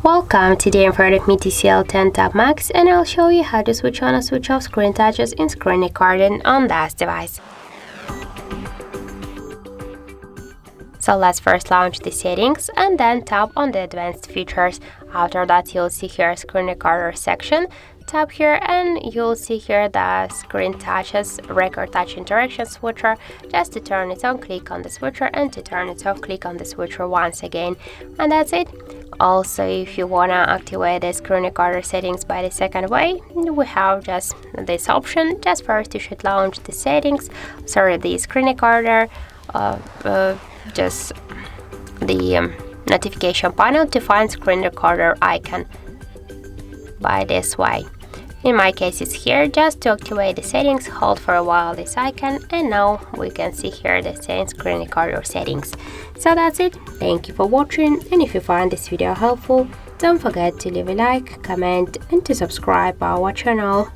Welcome, today in front of me TCL 10 Tab Max, and I'll show you how to switch on and switch off screen touches in screen recording on this device. So let's first launch the settings and then tap on the advanced features. After that, you'll see here screen recorder section. Tap here and you'll see here the screen touches record touch interaction switcher. Just to turn it on, click on the switcher, and to turn it off, click on the switcher once again, and that's it. Also, if you wanna activate the screen recorder settings by the second way, we have just this option. Just first you should launch the the screen recorder, just the notification panel to find screen recorder icon by this way. In my case it's here. Just to activate the settings, hold for a while this icon, and now we can see here the same screen recorder settings. So that's it. Thank you for watching, and if you find this video helpful, don't forget to leave a like, comment and to subscribe our channel.